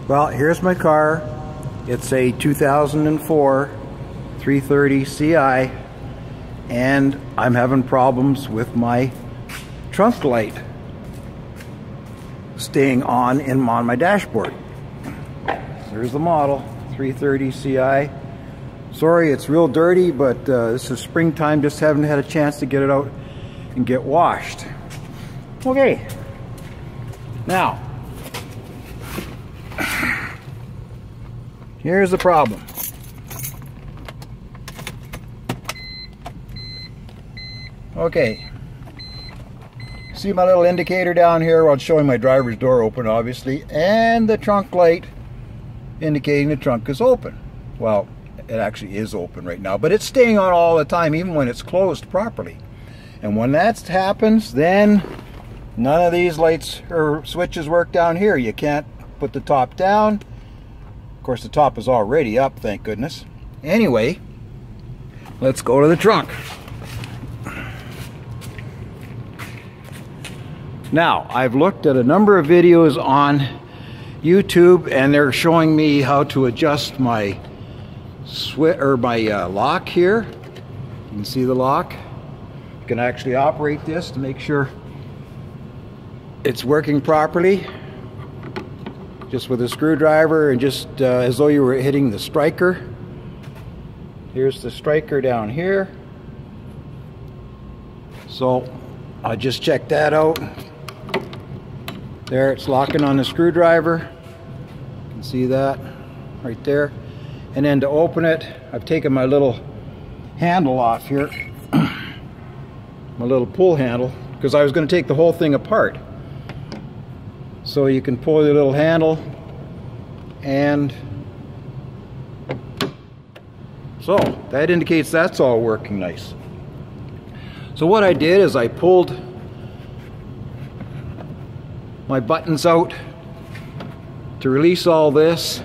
Well, here's my car. It's a 2004 330 Ci, and I'm having problems with my trunk light staying on my dashboard. There's the model, 330 Ci. Sorry, it's real dirty, but this is springtime, just haven't had a chance to get it out and get washed. Okay, now, here's the problem. Okay, see my little indicator down here? Well, it's showing my driver's door open, obviously, and the trunk light indicating the trunk is open. Well, it actually is open right now, but it's staying on all the time, even when it's closed properly. And when that happens, then none of these lights or switches work down here. You can't put the top down. Of course, the top is already up, thank goodness. Anyway, let's go to the trunk. Now, I've looked at a number of videos on YouTube, and they're showing me how to adjust my lock here. You can see the lock. You can actually operate this to make sure it's working properly, just with a screwdriver, and just as though you were hitting the striker. Here's the striker down here. So I just checked that out. There, it's locking on the screwdriver. You can see that right there. And then to open it, I've taken my little handle off here, my little pull handle, because I was going to take the whole thing apart. So you can pull your little handle, and so that indicates that's all working nice. So what I did is I pulled my buttons out to release all this,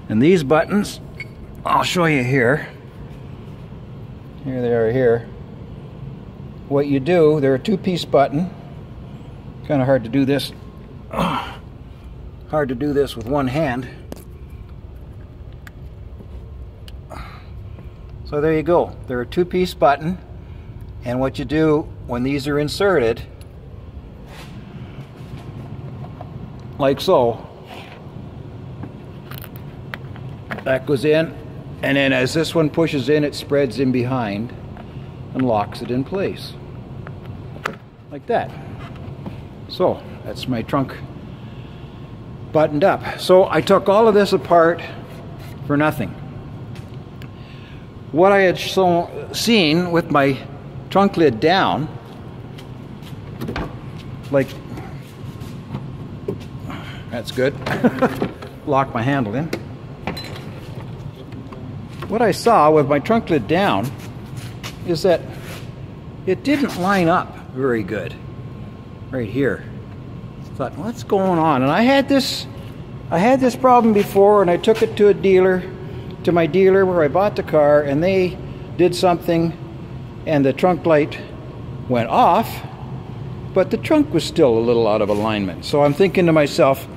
and these buttons, I'll show you here. Here they are here. What you do, they're a two-piece button. Kind of hard to do this. Hard to do this with one hand. So there you go. They're a two-piece button, and what you do when these are inserted, like so, that goes in, and then as this one pushes in, it spreads in behind and locks it in place like that. So that's my trunk buttoned up. So I took all of this apart for nothing. What I had seen with my trunk lid down, like, that's good. Lock my handle in. What I saw with my trunk lid down is that it didn't line up very good right here. I thought, what's going on? And I had this problem before, and I took it to my dealer where I bought the car, and they did something, and the trunk light went off, but the trunk was still a little out of alignment. So I'm thinking to myself,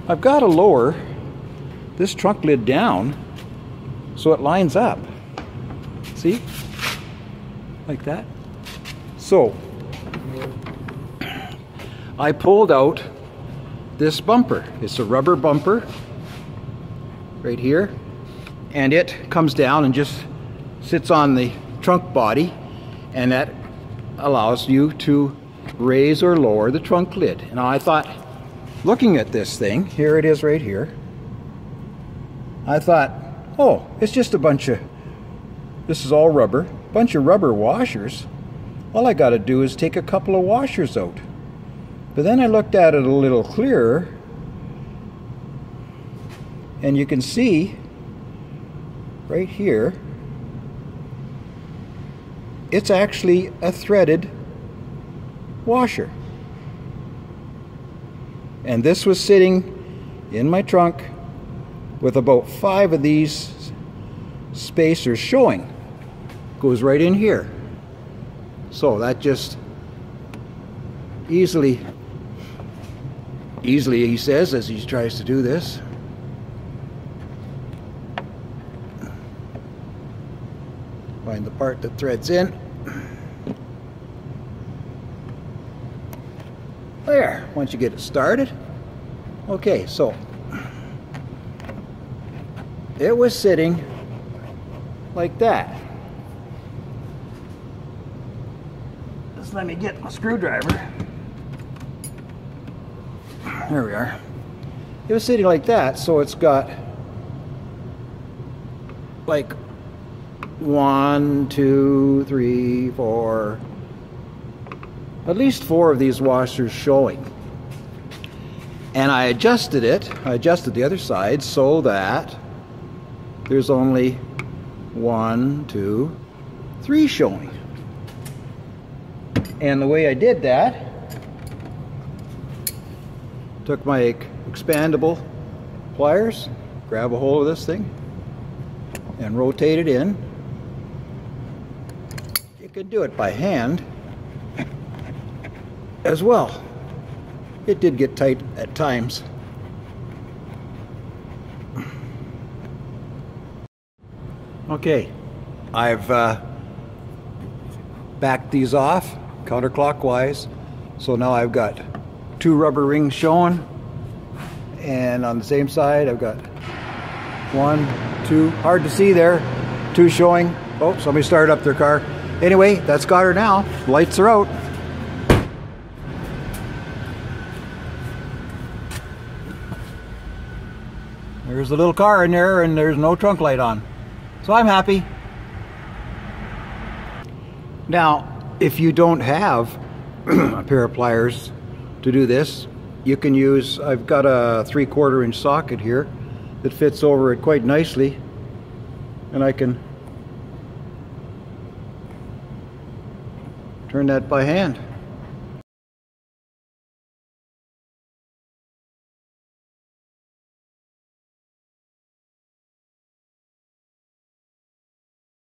I've got to lower this trunk lid down so it lines up. See? Like that. So I pulled out this bumper. It's a rubber bumper right here, and it comes down and just sits on the trunk body, and that allows you to raise or lower the trunk lid. And I thought, looking at this thing, here it is right here, I thought, oh, it's just a bunch of, this is all rubber, bunch of rubber washers. All I got to do is take a couple of washers out. But then I looked at it a little clearer, and you can see right here, it's actually a threaded washer. And this was sitting in my trunk with about 5 of these spacers showing. Goes right in here. So that just easily he says as he tries to do this, Find the part that threads in. There, once you get it started. Okay, so it was sitting like that. Just let me get my screwdriver. There we are. It was sitting like that, so it's got like 1, 2, 3, 4, at least 4 of these washers showing. And I adjusted it, I adjusted the other side so that there's only 1, 2, 3 showing. And the way I did that, took my expandable pliers, grab a hold of this thing, and rotate it in. You can do it by hand as well. It did get tight at times. Okay, I've backed these off counterclockwise, so now I've got 2 rubber rings showing, and on the same side I've got 1, 2, hard to see there, 2 showing. Oh, somebody started up their car. Anyway, that's got her now. Lights are out. There's a little car in there and there's no trunk light on. So I'm happy. Now, if you don't have a pair of pliers to do this, you can use, I've got a 3/4 inch socket here that fits over it quite nicely, and I can turn that by hand.